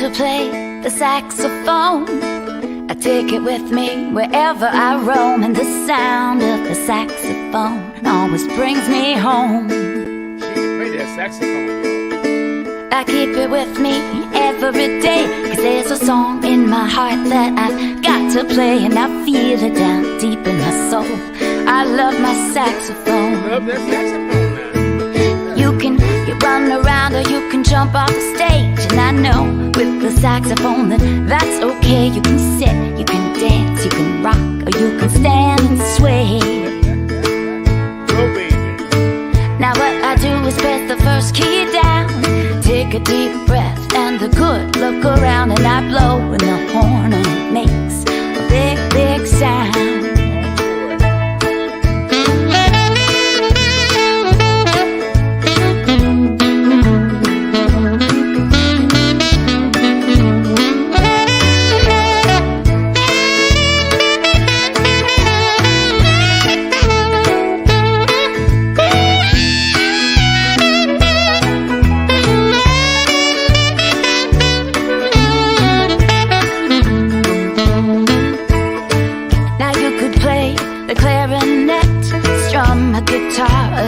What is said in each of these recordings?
to play the saxophone. I take it with me wherever I roam, and the sound of the saxophone always brings me home. She can play that saxophone. I keep it with me every day, 'cause there's a song in my heart that I've got to play, and I feel it down deep in my soul. I love my saxophone. Love that saxophone now. You can run around or you can jump off the stage, and I know with the saxophone that's okay. You can sit, you can dance, you can rock, or you can stand and sway. Go, baby. Now what I do is press the first key down, take a deep breath and a good look around, and I blow in the horn and it makes a big, big sound.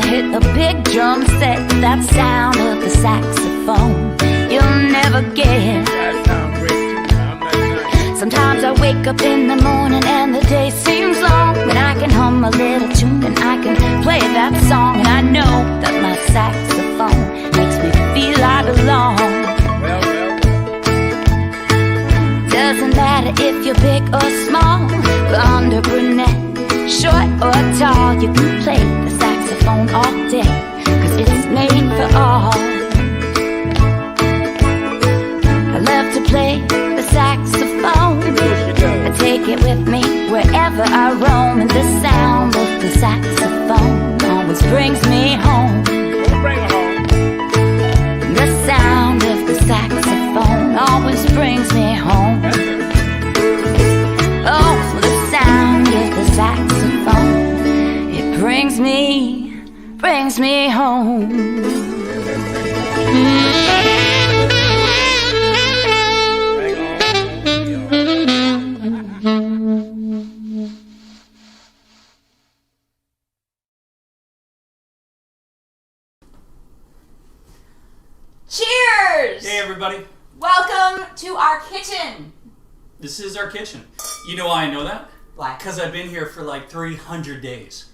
Hit a big drum set, that sound of the saxophone you'll never get. That sounds great too. I'm not nice. Sometimes I wake up in the morning and the day seems long, and I can hum a little tune and I can play that song, and I know that my saxophone makes me feel I belong. Well. Doesn't matter if you're big or small, blonde or brunette, short or tall, you can play the saxophone all day, 'cause it's made for all. I love to play the saxophone. I take it with me wherever I roam, and the sound of the saxophone always brings me home. Bring her home. The sound of the saxophone always brings me home. Oh, the sound of the saxophone, it brings me home. Cheers! Hey everybody, Welcome to our kitchen. this is our kitchen. You know why I know that? Why? Because I've been here for like 300 days.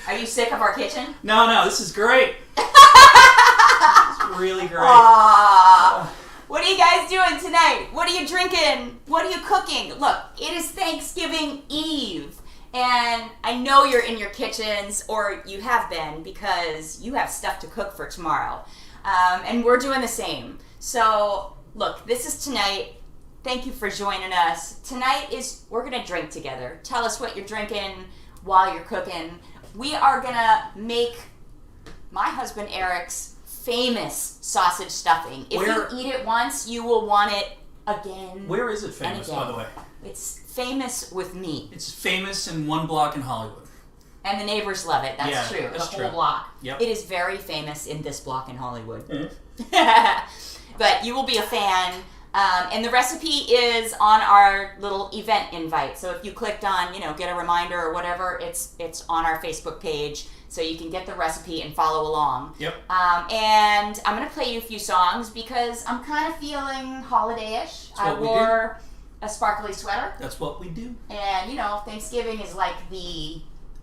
Are you sick of our kitchen? No, this is great. It's really great. Aww. What are you guys doing tonight? What are you drinking? What are you cooking? Look, it is Thanksgiving Eve. And I know you're in your kitchens, or you have been, because you have stuff to cook for tomorrow. And we're doing the same. So, look, this is tonight. Thank you for joining us. Tonight we're gonna drink together. Tell us what you're drinking while you're cooking. We are gonna make my husband Eric's famous sausage stuffing. If you eat it once, you will want it again. Where is it famous, by the way? It's famous with me. It's famous in one block in Hollywood. And the neighbors love it. That's true. That's the true. whole block. Yep. It is very famous in this block in Hollywood. Mm-hmm. But you will be a fan. And the recipe is on our little event invite. So if you clicked on, get a reminder or whatever, it's on our Facebook page. So you can get the recipe and follow along. Yep. And I'm going to play you a few songs because I'm kind of feeling holiday-ish. I wore a sparkly sweater. That's what we do. And, Thanksgiving is like the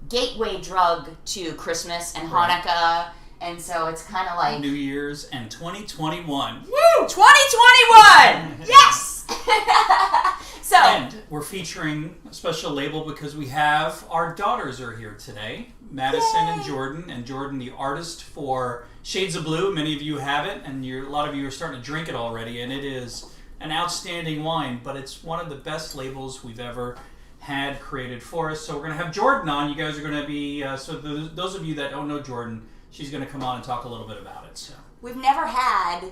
gateway drug to Christmas and Hanukkah. And so it's kind of like New Year's and 2021. Woo! 2021! Yes! So, And we're featuring a special label because we have our daughters are here today. Madison and Jordyn. And Jordyn, the artist for Shades of Blue. Many of you have it, and a lot of you are starting to drink it already. And it is an outstanding wine, but it's one of the best labels we've ever had created for us. So we're going to have Jordyn on. You guys are going to be, those of you that don't know Jordyn, she's going to come on and talk a little bit about it. So we've never had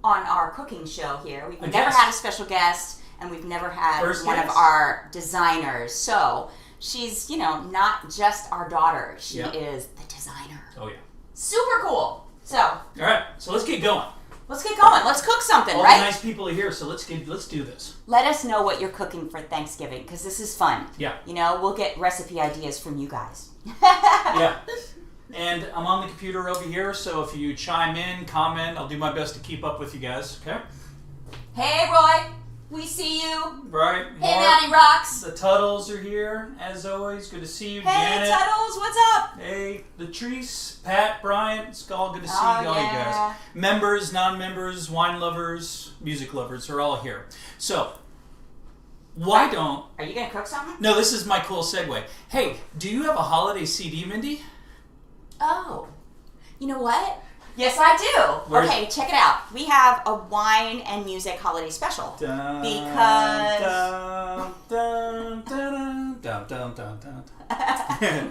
on our cooking show here, we've never had a special guest, and we've never had one of our designers. So she's, not just our daughter. She is the designer. Oh, yeah. Super cool. So. All right. So let's get going. let's get going. Let's cook something, All right? the nice people are here, so let's do this. Let us know what you're cooking for Thanksgiving, because this is fun. Yeah. You know, we'll get recipe ideas from you guys. Yeah. And I'm on the computer over here, so if you chime in, comment, I'll do my best to keep up with you guys, okay? Hey, Roy. We see you. Right. Hey, Mark, Maddie Rocks. the Tuttles are here, as always. Good to see you, Hey, Janet. Tuttles. What's up? Hey, Latrice, Pat, Bryant. It's all good to see Oh, all you yeah. guys. Members, non-members, wine lovers, music lovers are all here. So, why don't... Are you going to cook something? No, this is my cool segue. Hey, do you have a holiday CD, Mindy? Oh. You know what? Yes, I do. Where's- Okay, check it out. We have a wine and music holiday special. Dun, Because- dun, dun, dun, dun, dun, dun, dun.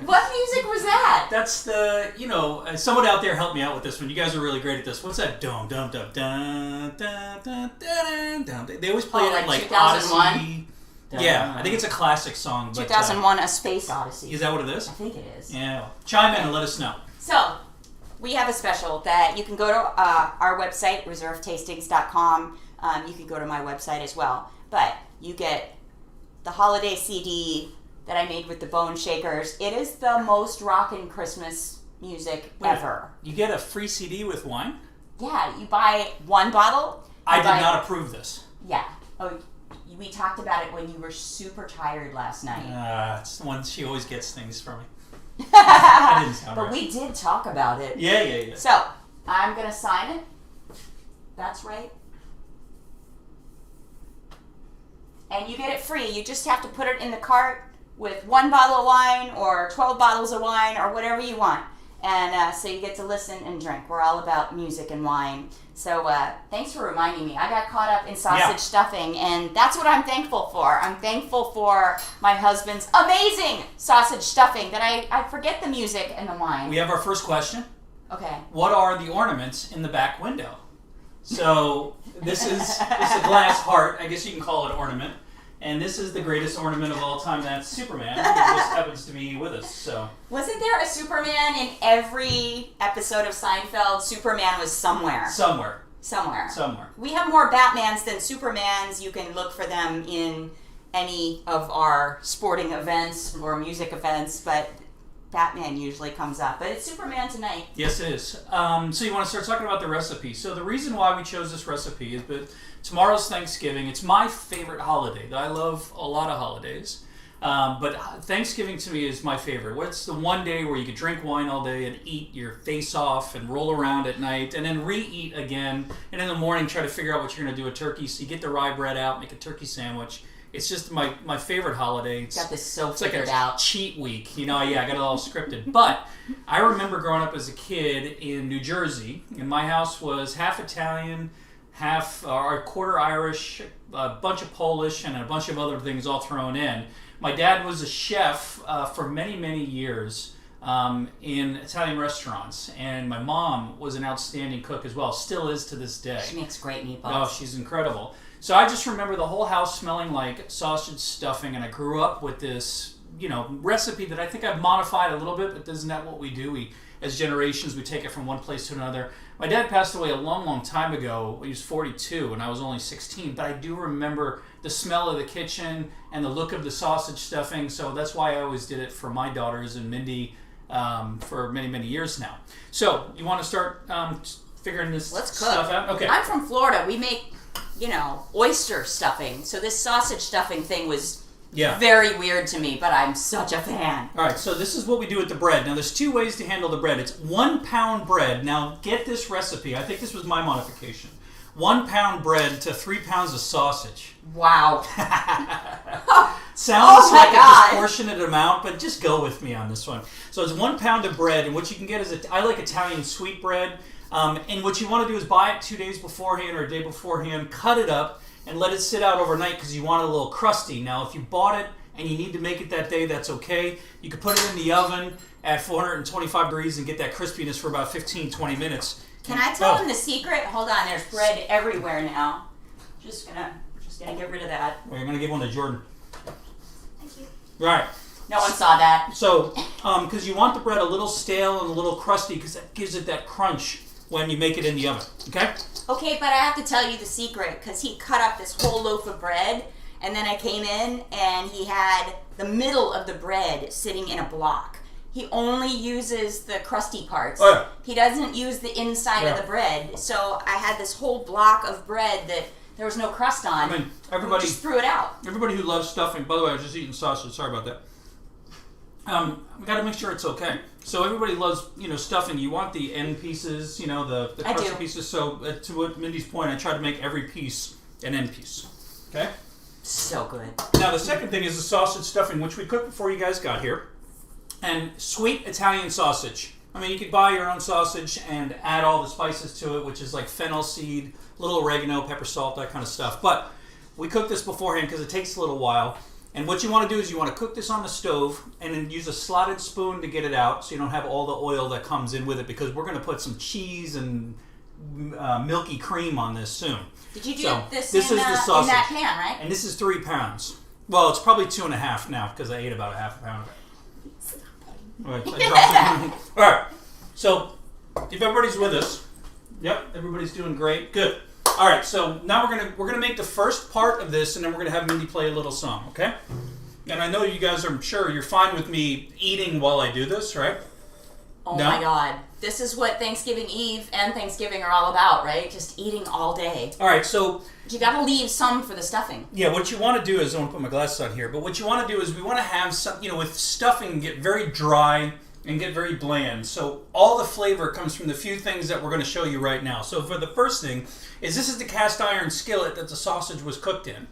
What music was that? That's the, someone out there help me out with this one. You guys are really great at this. What's that? Dum, dum, dum, dun, dun, dun, dun, dun. They always play Oh, it like in like 2001? Odyssey. Yeah, I think it's a classic song. But, 2001 A Space Odyssey. is that what it is? I think it is. Yeah. Chime in and let us know. So, we have a special that you can go to our website, reservetastings.com. You can go to my website as well. But you get the holiday CD that I made with the Bone Shakers. It is the most rockin' Christmas music ever. You get a free CD with wine? Yeah, you buy one bottle. I you did buy- not approve this. Yeah. Oh, we talked about it when you were super tired last night. It's the one she always gets things from me. That didn't sound But right. we did talk about it. Yeah. So, I'm going to sign it. That's right. And you get it free. You just have to put it in the cart with one bottle of wine or 12 bottles of wine or whatever you want. And so you get to listen and drink. We're all about music and wine. So thanks for reminding me. I got caught up in sausage stuffing, and that's what I'm thankful for. I'm thankful for my husband's amazing sausage stuffing that I forget the music and the wine. We have our first question. Okay. What are the ornaments in the back window? So this is a glass heart. I guess you can call it ornament. And this is the greatest ornament of all time. That's Superman, who just happens to be with us. So Wasn't there a Superman in every episode of Seinfeld? Superman was somewhere. somewhere. We have more Batmans than Supermans. You can look for them in any of our sporting events or music events, but Batman usually comes up. But it's Superman tonight. Yes, it is. So you want to start talking about the recipe. So the reason why we chose this recipe is that tomorrow's Thanksgiving. It's my favorite holiday. I love a lot of holidays. But Thanksgiving to me is my favorite. What's the one day where you could drink wine all day and eat your face off and roll around at night and then re-eat again, and in the morning try to figure out what you're going to do with turkey. So you get the rye bread out, make a turkey sandwich. It's just my favorite holiday. Got this so It's like figured a out. cheat week. I got it all scripted. But I remember growing up as a kid in New Jersey, and my house was half Italian, half or quarter Irish, a bunch of Polish, and a bunch of other things all thrown in. My dad was a chef for many, many years in Italian restaurants, and my mom was an outstanding cook as well, still is to this day. She makes great meatballs. Oh, she's incredible. So I just remember the whole house smelling like sausage stuffing, and I grew up with this, recipe that I think I've modified a little bit, but isn't that what we do? As generations, we take it from one place to another. My dad passed away a long, long time ago. He was 42, and I was only 16, but I do remember the smell of the kitchen and the look of the sausage stuffing, so that's why I always did it for my daughters and Mindy for many, many years now. So, you want to start figuring this stuff out? Okay. I'm from Florida. We make, oyster stuffing. So this sausage stuffing thing was very weird to me, but I'm such a fan. All right, so this is what we do with the bread. Now, there's two ways to handle the bread. It's 1 pound bread. Now, get this recipe. I think this was my modification. 1 pound bread to 3 pounds of sausage. Wow. Sounds my like a God. disproportionate amount, but just go with me on this one. So it's 1 pound of bread, and what you can get is I like Italian sweet bread. And what you want to do is buy it 2 days beforehand or a day beforehand, cut it up, and let it sit out overnight because you want it a little crusty. Now, if you bought it and you need to make it that day, that's okay. You can put it in the oven at 425 degrees and get that crispiness for about 15-20 minutes. Can I tell them the secret? Hold on, there's bread everywhere now. Just gonna get rid of that. We're going to give one to Jordyn. Thank you. Right. No one saw that. So, because you want the bread a little stale and a little crusty because that gives it that crunch when you make it in the oven. Okay? Okay, but I have to tell you the secret, because he cut up this whole loaf of bread, and then I came in and he had the middle of the bread sitting in a block. He only uses the crusty parts. Oh, yeah. He doesn't use the inside of the bread. So I had this whole block of bread that there was no crust on. I mean, everybody just threw it out. Everybody who loves stuffing, by the way, I was just eating sausage, sorry about that. We got to make sure it's okay. So everybody loves, stuffing. You want the end pieces, the crusty pieces. So to what Mindy's point, I try to make every piece an end piece. Okay? So good. Now the second thing is the sausage stuffing, which we cooked before you guys got here. And sweet Italian sausage. I mean, you could buy your own sausage and add all the spices to it, which is like fennel seed, little oregano, pepper, salt, that kind of stuff. But we cooked this beforehand because it takes a little while. And what you want to do is you want to cook this on the stove and then use a slotted spoon to get it out so you don't have all the oil that comes in with it, because we're going to put some cheese and milky cream on this soon. Did you do this is the sausage. in that pan, right? And this is 3 pounds. Well, it's probably 2.5 now because I ate about a half a pound of it. All right, all right, so if everybody's with us, yep, everybody's doing great, good. All right, so now we're gonna make the first part of this, and then we're gonna have Mindy play a little song, okay? And I know you guys are sure you're fine with me eating while I do this, right? Oh my God, this is what Thanksgiving Eve and Thanksgiving are all about, right? Just eating all day. All right, so you gotta leave some for the stuffing. Yeah, what you want to do is, I want to put my glasses on here, but what you want to do is we want to have some, with stuffing get very dry and get very bland. So all the flavor comes from the few things that we're going to show you right now. So for the first thing is this is the cast iron skillet that the sausage was cooked in.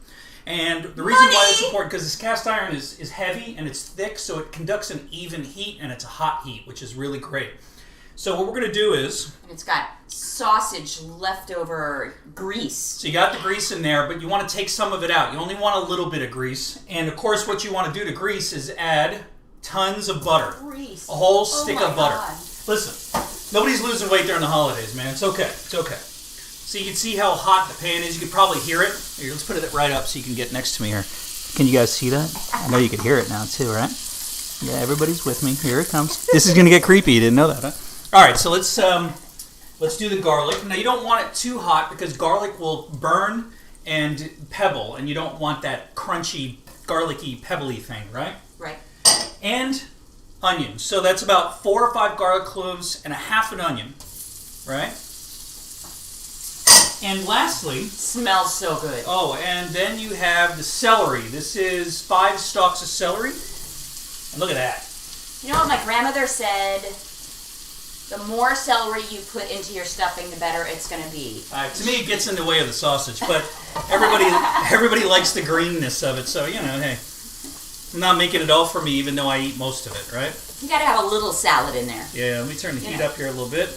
And the reason why it's important, because this cast iron is heavy and it's thick, so it conducts an even heat, and it's a hot heat, which is really great. So what we're going to do is... And it's got sausage leftover grease. So you got the grease in there, but you want to take some of it out. You only want a little bit of grease. And of course what you want to do to grease is add tons of butter. Grease. A whole stick of butter. God. Listen, nobody's losing weight during the holidays, man. It's okay. It's okay. So you can see how hot the pan is. You can probably hear it. Here, let's put it right up so you can get next to me here. Can you guys see that? I know you can hear it now too, right? Yeah, everybody's with me. Here it comes. This is going to get creepy. You didn't know that, huh? All right, so let's do the garlic. Now you don't want it too hot because garlic will burn and pebble, and you don't want that crunchy, garlicky, pebbly thing, right? Right. And onions. So that's about 4 or 5 garlic cloves and a half an onion, right? And lastly... Smells so good. Oh, and then you have the celery. This is 5 stalks of celery. And look at that. You know what my grandmother said? The more celery you put into your stuffing, the better it's going to be. To me, it gets in the way of the sausage, but everybody likes the greenness of it, so, hey. I'm not making it all for me, even though I eat most of it, right? You got to have a little salad in there. Yeah, let me turn the heat up here a little bit.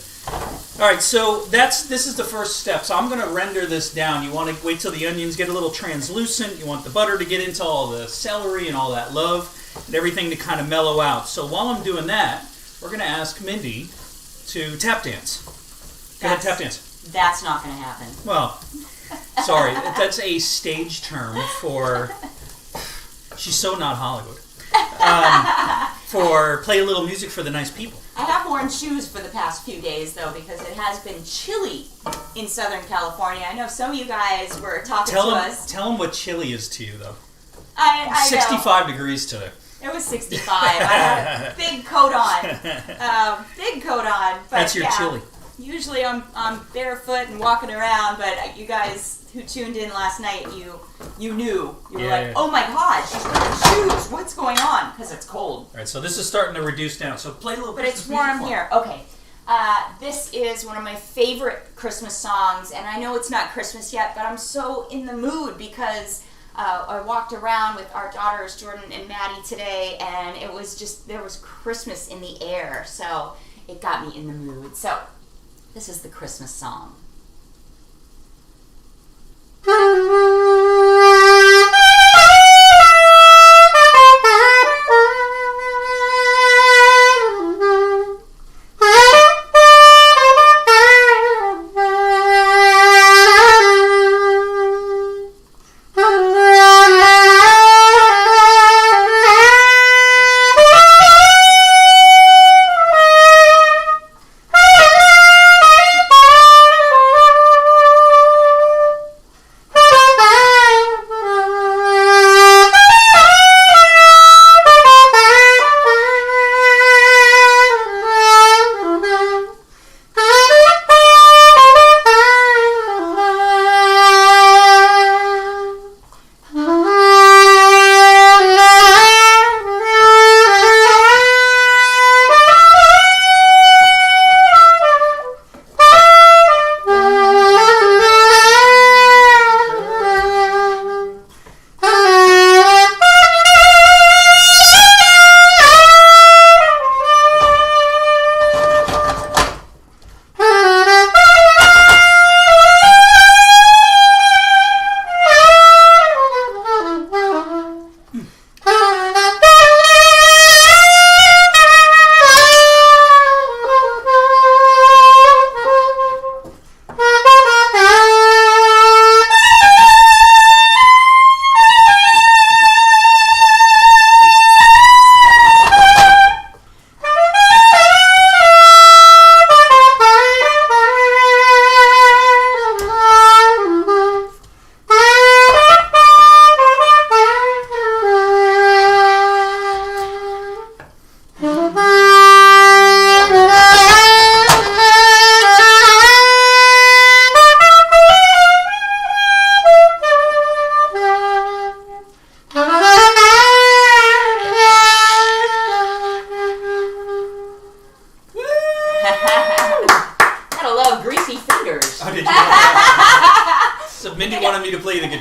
All right, so this is the first step. So I'm going to render this down. You want to wait till the onions get a little translucent. You want the butter to get into all the celery and all that love and everything to kind of mellow out. So while I'm doing that, we're going to ask Mindy to tap dance. Go ahead, tap dance. That's not going to happen. Well, sorry. That's a stage term for... She's so not Hollywood. For play a little music for the nice people. I have worn shoes for the past few days, though, because it has been chilly in Southern California. I know some of you guys were talking to us. Tell them what chilly is to you, though. I 65 degrees today. It was 65. I had a big coat on. But that's your chili. Usually I'm barefoot and walking around, but you guys who tuned in last night, you knew. You were like, oh my God, she's wearing shoes. What's going on? Because it's cold. All right, so this is starting to reduce down. So play a little bit. But it's warm here. Okay. This is one of my favorite Christmas songs, and I know it's not Christmas yet, but I'm so in the mood because I walked around with our daughters, Jordyn and Maddie, today, and it was just, there was Christmas in the air, so it got me in the mood. So, this is the Christmas song.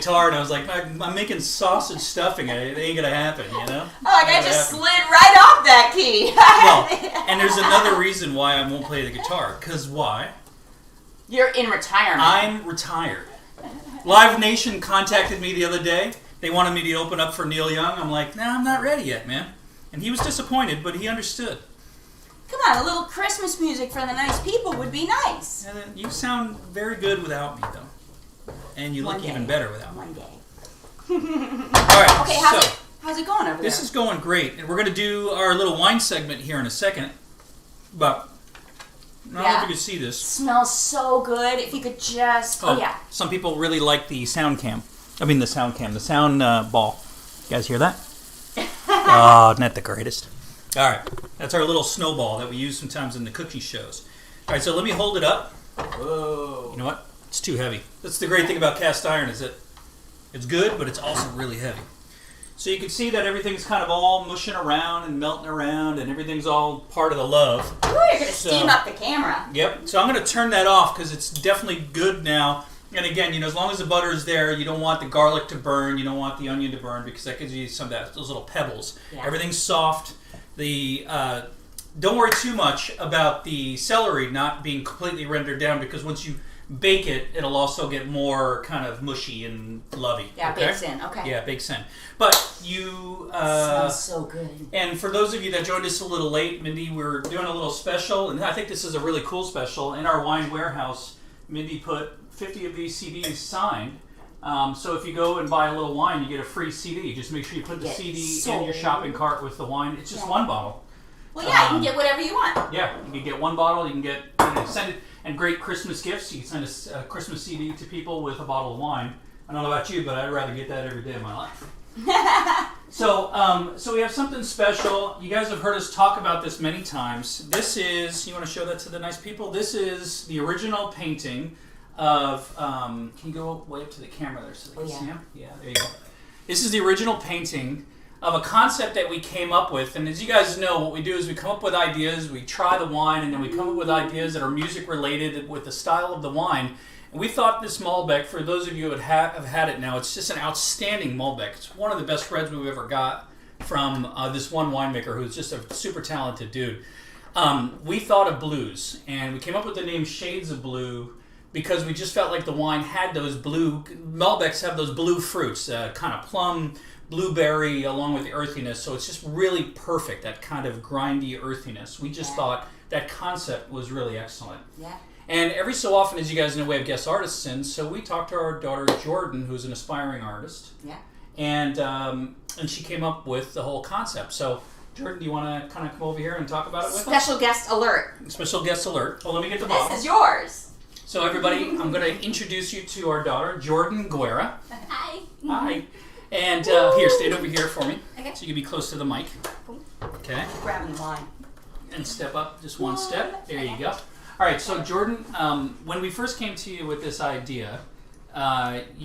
guitar, and I was like, I'm making sausage stuffing. It ain't gonna happen, you know. Like I just slid right off that key. Well, and there's another reason why I won't play the guitar. Cause why? You're in retirement. I'm retired. Live Nation contacted me the other day. They wanted me to open up for Neil Young. I'm like, nah, I'm not ready yet, man. And he was disappointed, but he understood. Come on, a little Christmas music for the nice people would be nice. And you sound very good without me, though. And you look even better without me. One day. All right. Okay, how's it going over there? This is going great. And we're going to do our little wine segment here in a second. But I don't know if you can see this. Smells so good. If you could just... Oh, yeah. Some people really like the sound cam. The sound ball. You guys hear that? Oh, not the greatest. All right. That's our little snowball that we use sometimes in the cooking shows. All right, so let me hold it up. Whoa. You know what? It's too heavy. That's the great thing about cast iron is that it's good, but it's also really heavy. So you can see that everything's kind of all mushing around and melting around, and everything's all part of the love. Ooh, you're going to steam up the camera. Yep. So I'm going to turn that off because it's definitely good now. And again, as long as the butter is there, you don't want the garlic to burn. You don't want the onion to burn because that gives you some of those little pebbles. Yeah. Everything's soft. Don't worry too much about the celery not being completely rendered down because once you bake it, it'll also get more kind of mushy and lovey. Yeah, okay? Bakes in. Okay. Yeah, bakes in. But you... smells so good. And for those of you that joined us a little late, Mindy, we're doing a little special, and I think this is a really cool special. In our wine warehouse, Mindy put 50 of these CDs signed. So if you go and buy a little wine, you get a free CD. Just make sure you put the CD in your shopping cart with the wine. It's just one bottle. Well, yeah, you can get whatever you want. Yeah, you can get one bottle. You can get send it, and great Christmas gifts. You can send a Christmas CD to people with a bottle of wine. I don't know about you, but I'd rather get that every day of my life. So we have something special. You guys have heard us talk about this many times. This is, you want to show that to the nice people? This is the original painting of, can you go way up to the camera there so they can see him? Yeah, there you go. This is the original painting of a concept that we came up with. And as you guys know, what we do is we come up with ideas, we try the wine, and then we come up with ideas that are music related with the style of the wine. And we thought this Malbec, for those of you who have had it now, it's just an outstanding Malbec. It's one of the best reds we've ever got from this one winemaker who's just a super talented dude. We thought of blues, and we came up with the name Shades of Blue because we just felt like the wine had those blue, Malbecs have those blue fruits, kind of plum, blueberry, along with the earthiness. So it's just really perfect, that kind of grindy earthiness. We just thought that concept was really excellent. Yeah. And every so often, as you guys know, we have guest artists in, so we talked to our daughter Jordyn, who's an aspiring artist. Yeah. And she came up with the whole concept. So, Jordyn, do you want to kind of come over here and talk about it with us? Special guest alert. Special guest alert. Well, let me get the bottle. This is yours. So, everybody, I'm going to introduce you to our daughter, Jordyn Guerra. Hi. Hi. And here, stand over here for me. Okay. So you can be close to the mic. Okay. Grabbing the wine. And step up just one step. There you go. All right, so Jordyn, when we first came to you with this idea, it's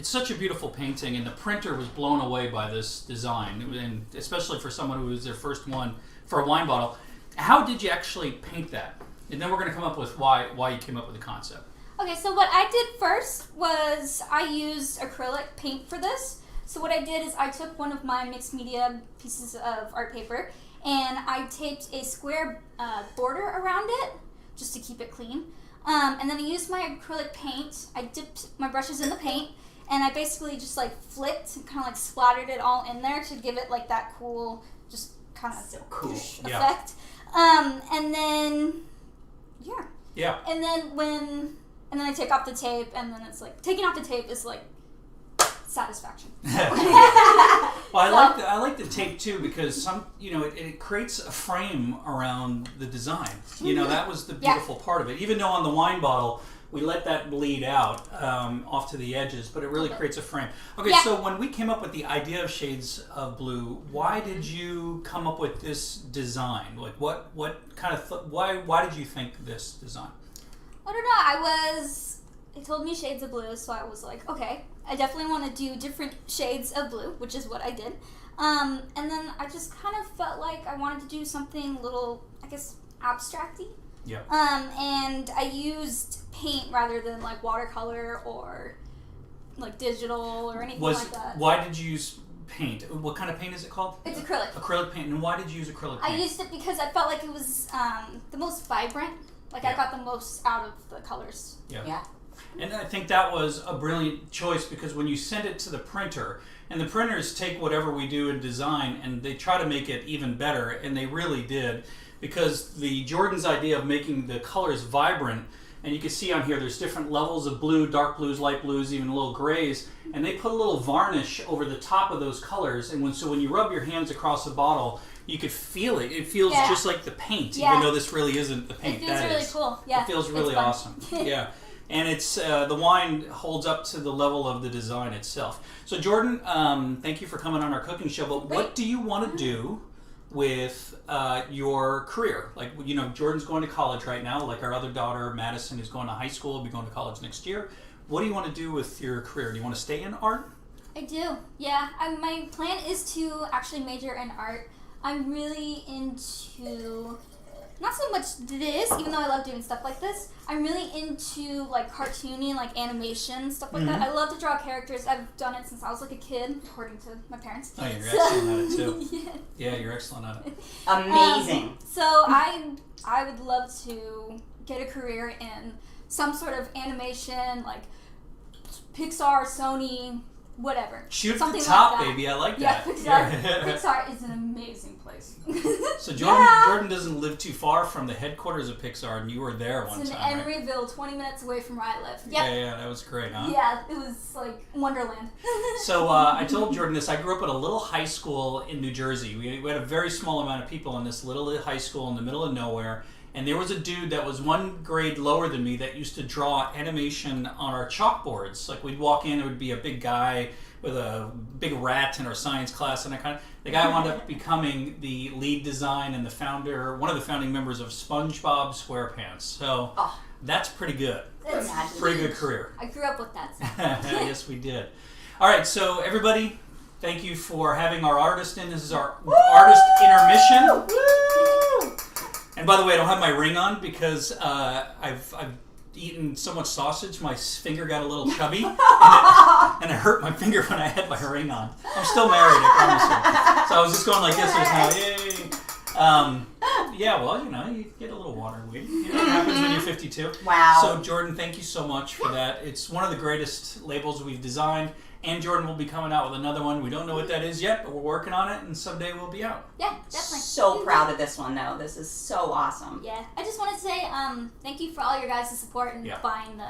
such a beautiful painting, and the printer was blown away by this design, and especially for someone who was their first one for a wine bottle. How did you actually paint that? And then we're going to come up with why you came up with the concept. Okay, so what I did first was I used acrylic paint for this. So what I did is I took one of my mixed media pieces of art paper and I taped a square border around it just to keep it clean. And then I used my acrylic paint. I dipped my brushes in the paint and I basically just like flicked and kind of like splattered it all in there to give it like that cool, just kind of effect. And then, yeah. And then I take off the tape, and then it's like taking off the tape is like satisfaction. Well, I like the tape too because it creates a frame around the design. That was the beautiful part of it. Even though on the wine bottle we let that bleed out off to the edges, but it really creates a frame. Okay, so when we came up with the idea of Shades of Blue, why did you come up with this design? Like what kind of why did you think this design? I don't know. They told me Shades of Blue, so I was like, okay, I definitely want to do different shades of blue, which is what I did. And then I just kind of felt like I wanted to do something a little, I guess, abstract-y. Yeah. And I used paint rather than like watercolor or like digital or anything Was like that. why did you use paint? What kind of paint is it called? It's acrylic. Acrylic paint. And why did you use acrylic paint? I used it because I felt like it was the most vibrant. Like I got the most out of the colors. Yeah. And I think that was a brilliant choice because when you send it to the printer, and the printers take whatever we do in design and they try to make it even better, and they really did, because the Jordyn's idea of making the colors vibrant, and you can see on here there's different levels of blue, dark blues, light blues, even little grays, and they put a little varnish over the top of those colors, and when you rub your hands across the bottle, you could feel it. It feels just like the paint, even though this really isn't the paint. It feels really cool. Yeah, it feels really awesome. Yeah. And it's the wine holds up to the level of the design itself. So Jordyn, thank you for coming on our cooking show. But what do you want to do with your career? Like, you know, Jordyn's going to college right now. Like our other daughter, Madison, is going to high school. Will be going to college next year. What do you want to do with your career? Do you want to stay in art? I do. Yeah. My plan is to actually major in art. I'm really into. Not so much this, even though I love doing stuff like this. I'm really into like cartooning, like animation, stuff like that. I love to draw characters. I've done it since I was like a kid, according to my parents. Oh, you're excellent at it too. Yeah, you're excellent at it. Amazing. So I would love to get a career in some sort of animation, like Pixar, Sony, whatever. Shoot something the top, like that. baby. I like Yeah, that. Pixar is an amazing place. So Jordyn doesn't live too far from the headquarters of Pixar, and you were there one It's in time, right? Emeryville, 20 minutes away from where I live. Yep. Yeah, that was great, huh? Yeah, it was like Wonderland. So I told Jordyn this. I grew up at a little high school in New Jersey. We had a very small amount of people in this little high school in the middle of nowhere. And there was a dude that was one grade lower than me that used to draw animation on our chalkboards. Like we'd walk in, it would be a big guy with a big rat in our science class, and the guy wound up becoming the lead design and one of the founding members of SpongeBob SquarePants. So that's pretty good. That's pretty good career. I grew up with that. So. Yes, we did. All right, so everybody, thank you for having our artist in. This is our artist intermission. Woo! And by the way, I don't have my ring on because I've eaten so much sausage, my finger got a little chubby, and it hurt my finger when I had my ring on. I'm still married, I promise you. So I was just going like this just now, yay! Yeah, well, you know, you get a little water weight. You know what happens when you're 52. Wow. So Jordyn, thank you so much for that. It's one of the greatest labels we've designed. And Jordyn will be coming out with another one. We don't know what that is yet, but we're working on it, and someday we'll be out. Yeah, definitely. So proud of this one, though. This is so awesome. Yeah, I just want to say thank you for all your guys' support and buying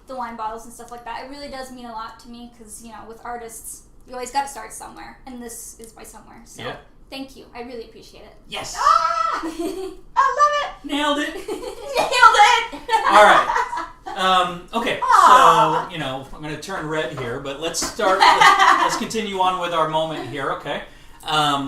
the wine bottles and stuff like that. It really does mean a lot to me because, you know, with artists, you always got to start somewhere, and this is by somewhere. So thank you. I really appreciate it. Yes. Ah! I love it. Nailed it. Nailed it. All right. Okay, so, you know, I'm going to turn red here, but let's start, let's continue on with our moment here, okay,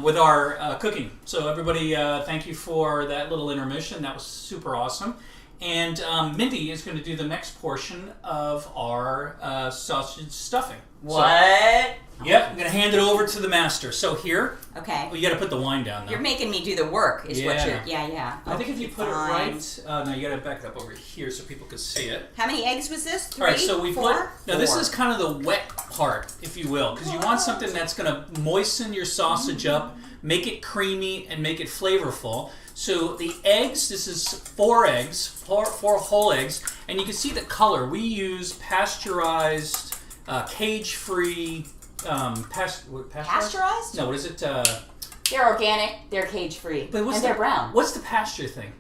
with our cooking. So everybody, thank you for that little intermission. That was super awesome. And Mindy is going to do the next portion of our sausage stuffing. What? Yep, I'm going to hand it over to the master. So here, Okay. you got to put the wine down now. You're making me do the work, is what you're... Yeah. Yeah. I think if you put fine. it right, no, you got to back it up over here so people can see it. How many eggs was this? 3? All right, so we 4? put. Now this 4. is kind of the wet part, if you will, because you want something that's going to moisten your sausage up, make it creamy, and make it flavorful. So the eggs, this is 4 eggs, 4 whole eggs, and you can see the color. We use pasteurized, cage-free. Pasteurized? No, what is it? They're organic. They're cage-free. But and they're brown. What's the pasture thing?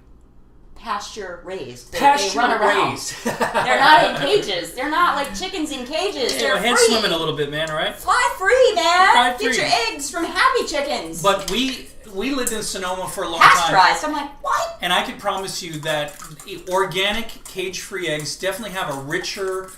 Pasture raised. They Pasture run around. raised. They're not in cages. They're not like chickens in cages. Hey, They're my head's free. swimming a little bit, man. All right. Fly free, man. Fly Get free. your eggs from Happy Chickens. But we lived in Sonoma for a long time. Pasteurized. I'm like, what? And I can promise you that organic cage-free eggs definitely have a richer,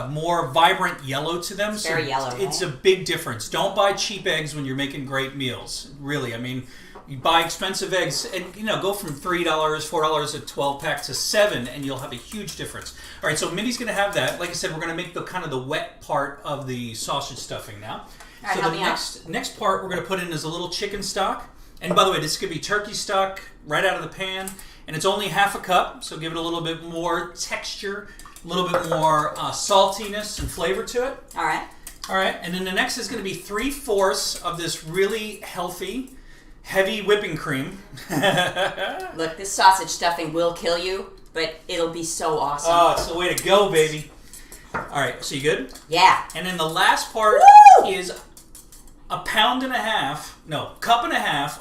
more vibrant yellow to them. Very yellow, It's right? a big difference. Don't buy cheap eggs when you're making great meals. Really, I mean, you buy expensive eggs, and go from $3, $4 a 12-pack to $7, and you'll have a huge difference. All right, so Mindy's going to have that. Like I said, we're going to make the kind of the wet part of the sausage stuffing now. All right, So help the me out. next part we're going to put in is a little chicken stock. And by the way, this could be turkey stock right out of the pan. And it's only half a cup, so give it a little bit more texture A little bit more saltiness and flavor to it. All right. All right, and then the next is going to be 3/4 of this really healthy, heavy whipping cream. Look, this sausage stuffing will kill you, but it'll be so awesome. Oh, it's the way to go, baby. All right, so you good? Yeah. And then the last part Woo! is a cup and a half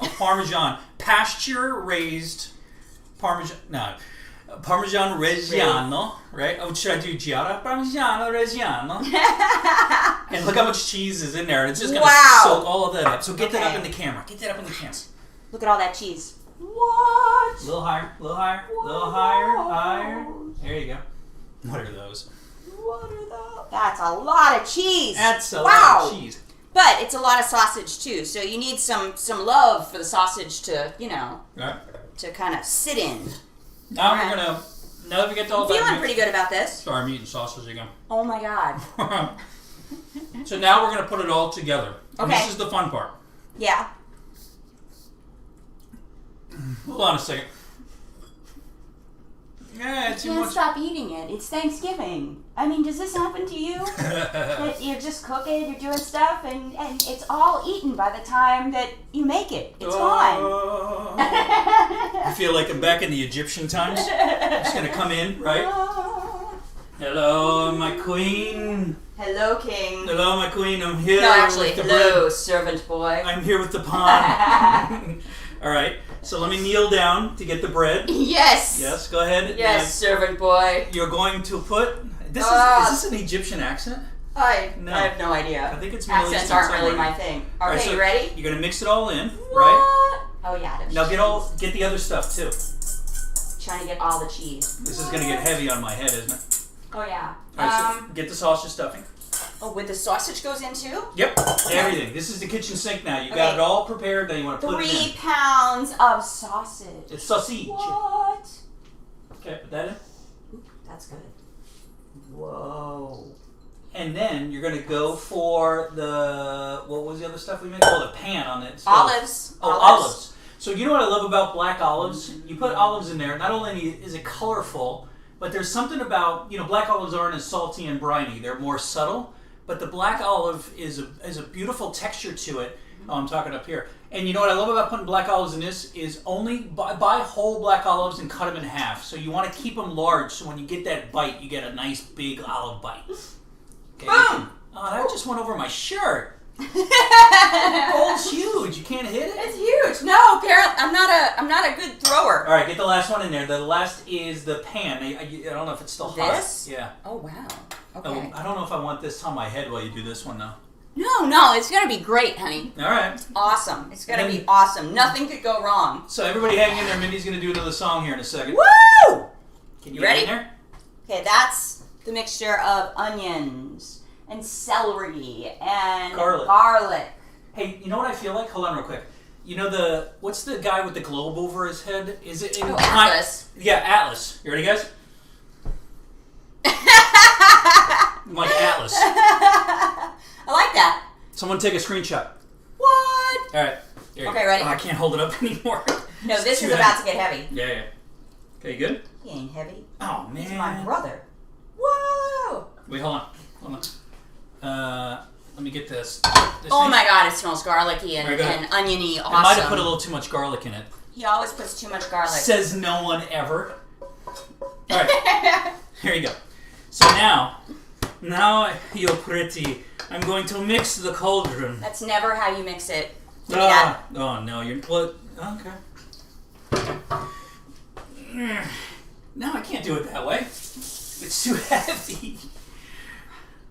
of Parmesan, pasture-raised Parmigiano-Reggiano, right? Oh, should I do Giada? Parmigiano-Reggiano. And look how much cheese is in there. It's just going to soak all of that up. So get that up in the camera. Get that up in the camera. Look at all that cheese. What? A little higher, a little higher, a little higher, higher. There you go. What are those? What are those? That's a lot of cheese. That's a lot of cheese. But it's a lot of sausage too, so you need some love for the sausage to, Right. to kind of sit in. Now All right. now that we get to all I'm that. feeling pretty good about this. Sorry, I'm eating sausage again. Oh my god. So now we're going to put it all together. And Okay. this is the fun part. Yeah. Hold on a second. Yeah, You too can't much. stop eating it. It's Thanksgiving. I mean, does this happen to you? That you're just cooking, you're doing stuff, and it's all eaten by the time that you make it. It's gone. I feel like I'm back in the Egyptian times. I'm just going to come in, right? Hello, my queen. Hello, King. Hello, my queen. I'm here No, actually, with the hello, bread. servant boy. I'm here with the pan. All right. So let me kneel down to get the bread. Yes. Yes, go ahead. Yes, servant boy. You're going to put... Is this an Egyptian accent? I No. have no idea. I think it's Middle Accents Eastern aren't really somewhere. my thing. Okay, All right, so you ready? You're gonna mix it all in, right? What? Oh yeah. the Now cheese. get the other stuff too. Trying to get all the cheese. This is gonna get heavy on my head, isn't it? Oh yeah. All right, so get the sausage stuffing. Oh, with the sausage goes in too? Yep, everything. This is the kitchen sink now. You got Okay. it all prepared. Now you want to put it 3 in. pounds of sausage. It's sausage. What? Okay, put that in. Ooh, that's good. Whoa. And then you're gonna go for the what was the other stuff we made? Oh, the pan on it. stove. Olives. Oh, olives. So you know what I love about black olives? You put olives in there. Not only is it colorful, but there's something about black olives aren't as salty and briny. They're more subtle. But the black olive is a beautiful texture to it. Oh, I'm talking up here. And you know what I love about putting black olives in this is only buy whole black olives and cut them in half. So you want to keep them large. So when you get that bite, you get a nice big olive bite. Okay. Boom! Oh, that just went over my shirt. The bowl's huge. You can't hit it. It's huge. No, apparently I'm not a good thrower. All right, get the last one in there. The last is the pan. I don't know if it's still hot. This? Yeah. Oh wow. Oh, Okay. I don't know if I want this on my head while you do this one though. No, it's gonna be great, honey. All right. Awesome. It's gonna be awesome. Nothing could go wrong. So everybody hang in there. Mindy's gonna do another song here in a second. Woo! Can you Ready? get in there? Okay, that's the mixture of onions and celery and Garlic. Hey, you know what I feel like? Hold on real quick. You know what's the guy with the globe over his head? Is it in Atlas. Yeah, Atlas. You ready, guys? Like Atlas. I like that. Someone take a screenshot. What? All right. There you Okay, go. ready? Oh, I can't hold it up anymore. No, It's this too is heavy. about to get heavy. Yeah. Okay, you good? He ain't heavy. Oh, He's man. my brother. Whoa! Wait, hold on. Let me get this. Oh thing. my god, it smells garlicky and, Very good. and oniony. Awesome. I might have put a little too much garlic in it. He always puts too much garlic. Says no one ever. All right, here you go. So now you're pretty. I'm going to mix the cauldron. That's never how you mix it. Give me that. Oh no, you're what? Okay. No, I can't do it that way. It's too heavy.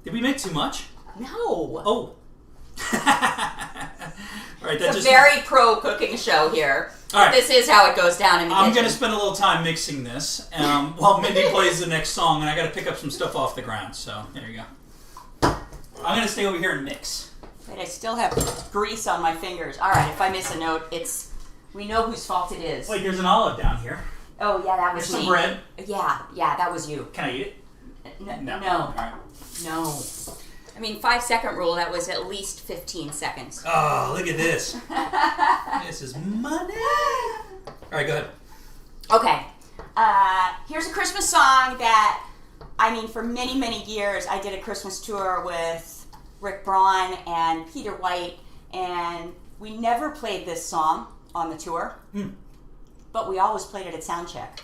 Did we make too much? No. Oh. All right, It's a very pro cooking show here. All right. This is how it goes down in the I'm kitchen. going to spend a little time mixing this while Mindy plays the next song, and I got to pick up some stuff off the ground. So there you go. I'm going to stay over here and mix. Wait, I still have grease on my fingers. All right, if I miss a note, we know whose fault it is. Wait, there's an olive down here. Oh yeah, that was There's some me. bread. Yeah, that was you. Can I eat it? No. All right. No. I mean, 5-second rule, that was at least 15 seconds. Oh, look at this. This is money. All right, go ahead. Okay. Here's a Christmas song that I mean, for many, many years, I did a Christmas tour with Rick Braun and Peter White, and we never played this song on the tour, but we always played it at soundcheck.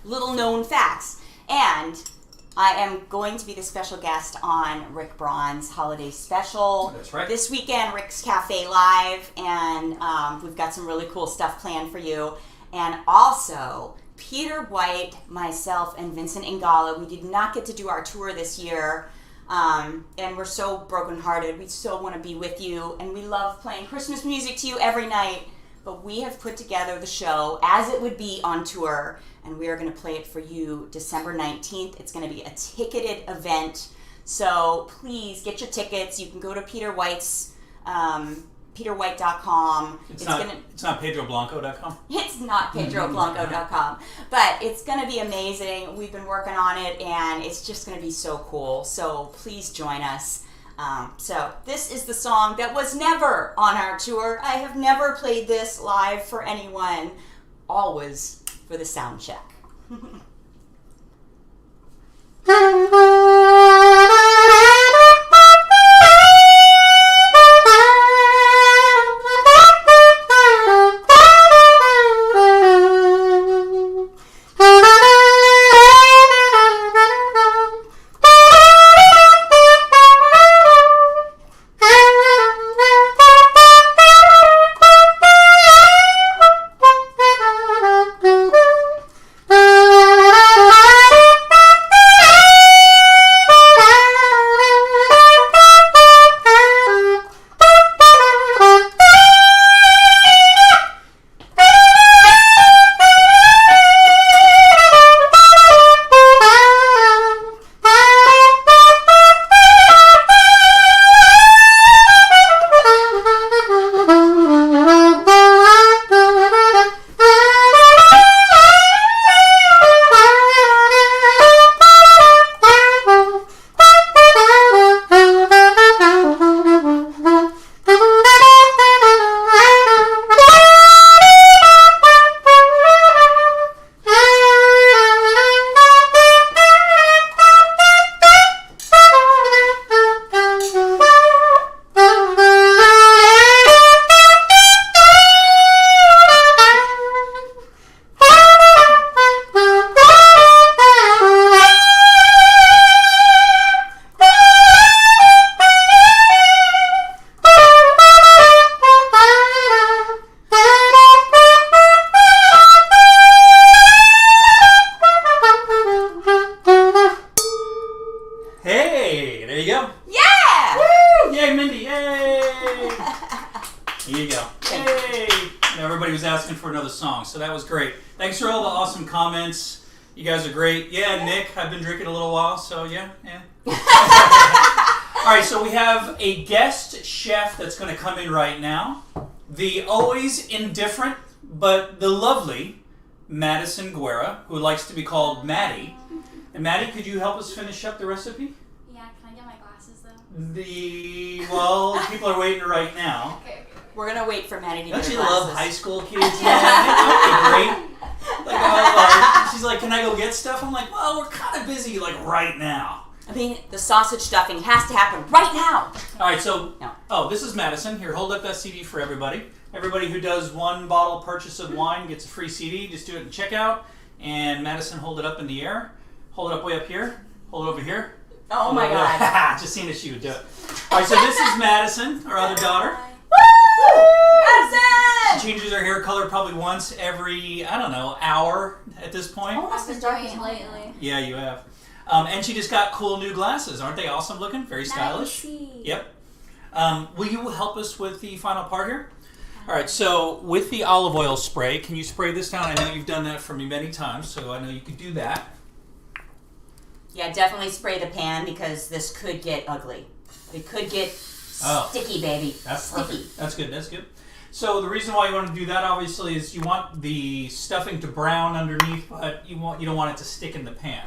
Little known facts. And I am going to be the special guest on Rick Braun's holiday special. That's right. This weekend, Rick's Cafe Live, and we've got some really cool stuff planned for you. And also, Peter White, myself, and Vincent Ingala, we did not get to do our tour this year, and we're so brokenhearted. We so want to be with you, and we love playing Christmas music to you every night, but we have put together the show as it would be on tour, and we are going to play it for you December 19th. It's going to be a ticketed event, so please get your tickets. You can go to Peter White's peterwhite.com. It's not pedroblanco.com. It's not pedroblanco.com, but it's going to be amazing. We've been working on it, and it's just going to be so cool. So please join us. So this is the song that was never on our tour. I have never played this live for anyone. Always for the sound check. So that was great. Thanks for all the awesome comments. You guys are great. Yeah, Nick, I've been drinking a little while, so yeah. All right, so we have a guest chef that's going to come in right now. The always indifferent, but the lovely Madison Guerra, who likes to be called Maddie. And Maddie, could you help us finish up the recipe? Yeah, can I get my glasses though? Well, people are waiting right now. Okay. We're going to wait for Maddie to Don't get you her love glasses. high school kids? That would be great. Like, she's like, can I go get stuff? I'm like, well, we're kind of busy, like, right now. I mean, the sausage stuffing has to happen right now. All right, so, No. this is Madison. Here, hold up that CD for everybody. Everybody who does one bottle purchase of wine gets a free CD. Just do it in checkout. And Madison, hold it up in the air. Hold it up way up here. Hold it over here. Oh my God. Just seeing if she would do it. All right, so this is Madison, our other daughter. Woo! Madison! She changes her hair color probably once every, hour at this point. Almost I've as been dark doing as it mine. lately. Yeah, you have. And she just got cool new glasses. Aren't they awesome looking? Very stylish. Nice. Yep. Will you help us with the final part here? All right, so with the olive oil spray, can you spray this down? I know you've done that for me many times, so I know you could do that. Yeah, definitely spray the pan because this could get ugly. It could get sticky, baby. That's sticky. perfect. That's good. That's good. So the reason why you want to do that, obviously, is you want the stuffing to brown underneath, but you don't want it to stick in the pan.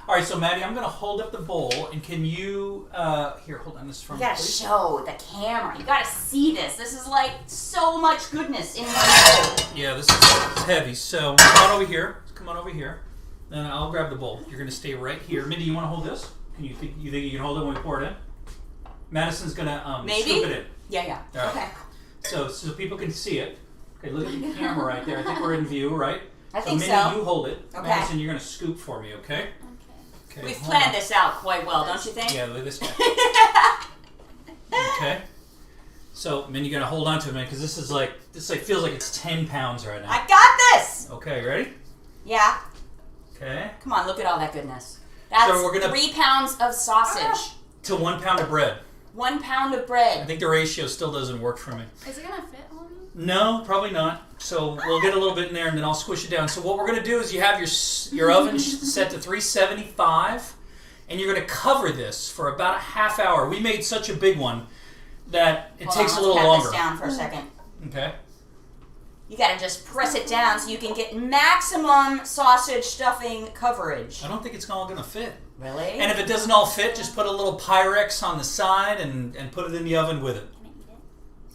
All right, so Maddie, I'm going to hold up the bowl, and can you here? Hold on, this from. You gotta please. show the camera. You gotta see this. This is like so much goodness in one bowl. Yeah, this is heavy. So come on over here. Come on over here. Then I'll grab the bowl. You're gonna stay right here. Mindy, you want to hold this? You think you can hold it when we pour it in? Madison's gonna Maybe? scoop it in. Yeah. All right. Okay. So people can see it. Okay, look at the camera right there. I think we're in view, right? I think Mindy, so. you hold it. Okay. Madison, you're gonna scoop for me, okay? Okay. We've hold planned on. this out quite well, don't you think? Yeah, look at this guy. Okay. So, Mindy, you gotta hold on to it, man, because this feels like it's 10 pounds right now. I got this! Okay, ready? Yeah. Okay. Come on, look at all that goodness. That's So we're gonna- 3 pounds of sausage. To 1 pound of bread. 1 pound of I bread. think the ratio still doesn't work for me. Is it gonna fit on me? No, probably not. So we'll get a little bit in there, and then I'll squish it down. So what we're gonna do is you have your oven set to 375, and you're gonna cover this for about a half hour. We made such a big one that it takes a little Let's longer. pat this down for a second. Okay. You gotta just press it down so you can get maximum sausage stuffing coverage. I don't think it's all gonna fit. Really? And if it doesn't all fit, just put a little Pyrex on the side and put it in the oven with it.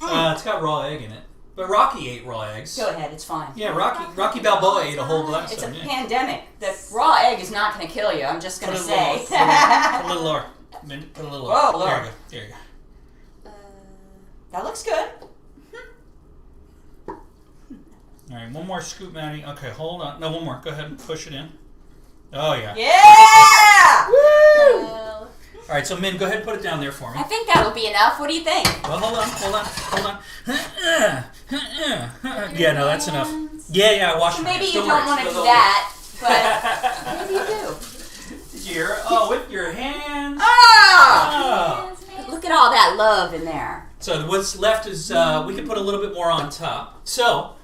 Can I eat it? It's got raw egg in it. But Rocky ate raw eggs. Go ahead, it's fine. Yeah, Rocky Balboa ate a whole glass It's of a it. Yeah. pandemic. The raw egg is not going to kill you, I'm just going to Put say. a little lower. Mindy, put a little lower. Whoa, lower. There you go. There you go. That looks good. All right, one more scoop, Maddie. Okay, hold on. No, one more. Go ahead and push it in. Oh, yeah. Yeah! Woo! All right, so Min, go ahead and put it down there for me. I think that'll be enough. What do you think? Well, hold on. Yeah, no, that's enough. Yeah, I washed my Maybe hands. you Don't don't worry. want to It's do over. that, but maybe you do. Did you hear it? With your hands. Ah! Oh. Look at all that love in there. So what's left is we can put a little bit more on top. So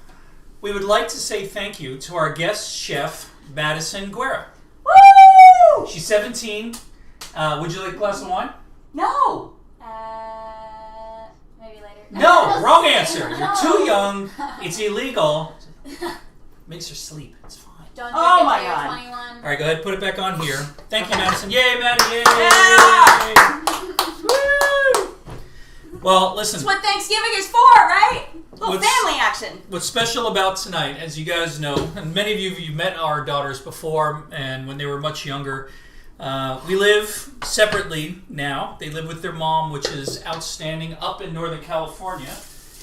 we would like to say thank you to our guest chef, Jordyn Guerra. Woo! She's 17. Would you like a glass of wine? No. Maybe later. No, wrong answer. You're too young. It's illegal. Makes her sleep. It's fine. Don't drink Oh it my till you're God. 21. All right, go ahead. Put it back on here. Thank you, Madison. Yay, Maddie. Yay. Yeah. Woo! Well, listen. That's what Thanksgiving is for, right? Little What's- family action. What's special about tonight, as you guys know, and many of you've met our daughters before, and when they were much younger, we live separately now. They live with their mom, which is outstanding, up in Northern California.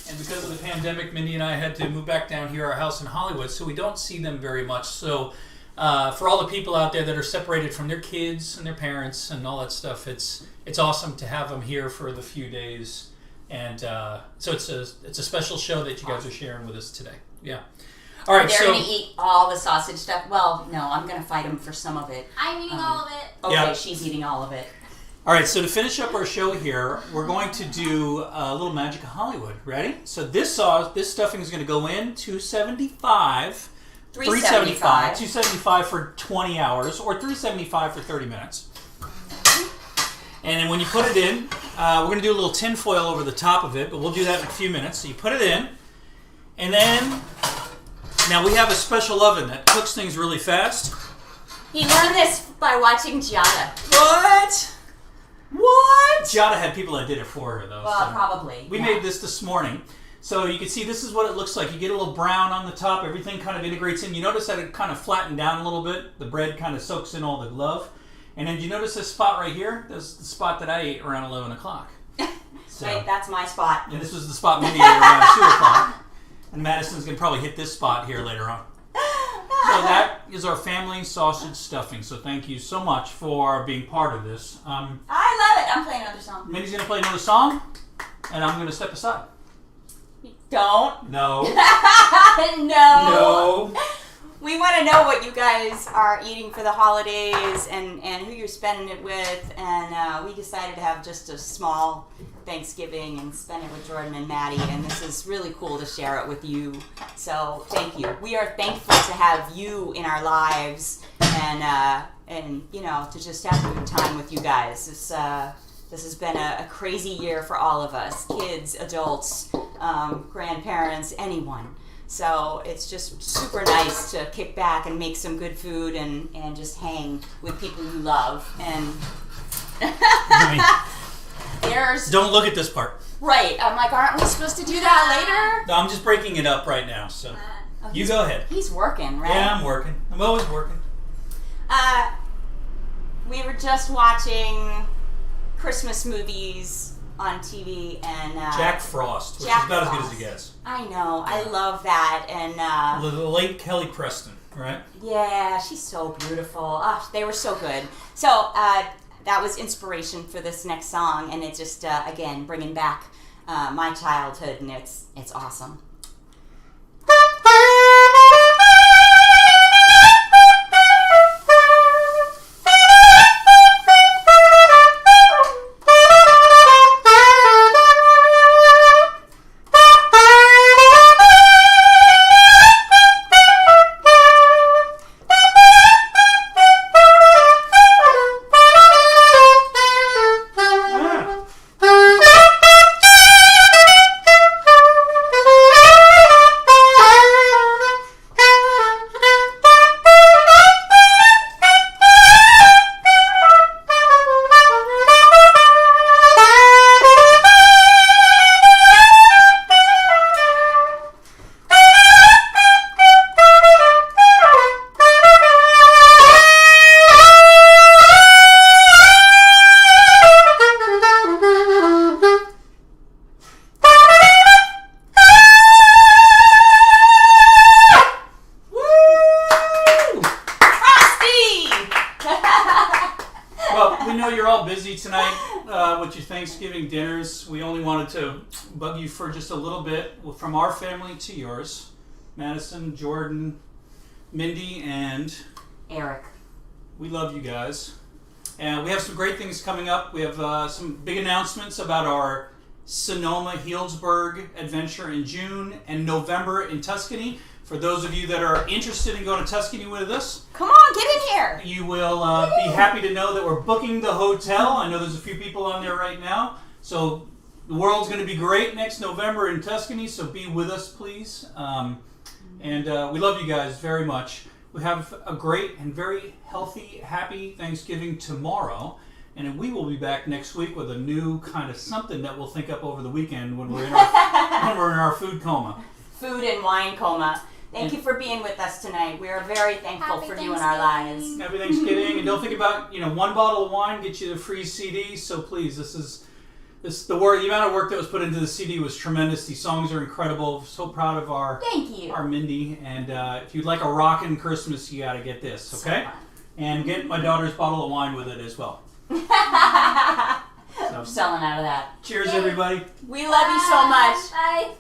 And because of the pandemic, Mindy and I had to move back down here, our house in Hollywood, so we don't see them very much. So for all the people out there that are separated from their kids and their parents and all that stuff, it's awesome to have them here for the few days. And so it's a special show that you guys are sharing with us today. Yeah. All right. They're So going to eat all the sausage stuff. Well, no, I'm going to fight them for some of it. I'm eating all of it. Okay, Yeah. she's eating all of it. all right. So to finish up our show here, we're going to do a little magic of Hollywood. Ready? So this stuffing is going to go in 275. 375. 275 for 20 hours or 375 for 30 minutes. And then when you put it in, we're going to do a little tin foil over the top of it, but we'll do that in a few minutes. So you put it in, and then, now we have a special oven that cooks things really fast. He learned this by watching Giada. What? What? Giada had people that did it for her, though. Well, so. probably. We yeah. made this morning. So you can see this is what it looks like. You get a little brown on the top. Everything kind of integrates in. You notice that it kind of flattened down a little bit. The bread kind of soaks in all the glove. And then you notice this spot right here? This is the spot that I ate around 11 o'clock. So, Right, that's my spot. and this was the spot Mindy ate around 2 o'clock. And Madison's going to probably hit this spot here later on. So that is our family sausage stuffing. So thank you so much for being part of this. I love it. I'm playing another song. Mindy's going to play another song, and I'm going to step aside. Don't. No. No. No. We want to know what you guys are eating for the holidays and who you're spending it with. And we decided to have just a small Thanksgiving and spend it with Jordyn and Maddie. And this is really cool to share it with you. So thank you. We are thankful to have you in our lives and you know, to just have a good time with you guys. This has been a crazy year for all of us, kids, adults, grandparents, anyone. So it's just super nice to kick back and make some good food and just hang with people you love. And there's... Don't look at this part. Right. I'm like, aren't we supposed to do that later? No, I'm just breaking it up right now. So Oh, you go ahead. He's working, right? Yeah, I'm working. I'm always working. We were just watching Christmas movies on TV, and Jack Frost, which Jack is about as good Frost. as it gets. I know, I love that, and The late Kelly Preston, right? yeah, she's so beautiful. Oh, they were so good. So that was inspiration for this next song, and it's just again bringing back my childhood, and it's awesome. With your Thanksgiving dinners, we only wanted to bug you for just a little bit. From our family to yours, Madison, Jordyn, Mindy, and Eric. We love you guys. And we have some great things coming up. We have some big announcements about our Sonoma Healdsburg adventure in June and November in Tuscany. For those of you that are interested in going to Tuscany with us, come on, get in here. You will be happy to know that we're booking the hotel. I know there's a few people on there right now. So the world's going to be great next November in Tuscany, so be with us, please. And we love you guys very much. We have a great and very healthy, happy Thanksgiving tomorrow. And we will be back next week with a new kind of something that we'll think up over the weekend when we're in our food coma. Food and wine coma. Thank you for being with us tonight. We are very thankful Happy for you in our lives. Happy Thanksgiving. And don't think about, one bottle of wine gets you the free CD. So please, the amount of work that was put into the CD was tremendous. These songs are incredible. So proud of our Mindy. And if you'd like a rockin' Christmas, you got to get this, okay? And get my daughter's bottle of wine with it as well. I'm selling out of that. Cheers, everybody. We love you so much. Bye.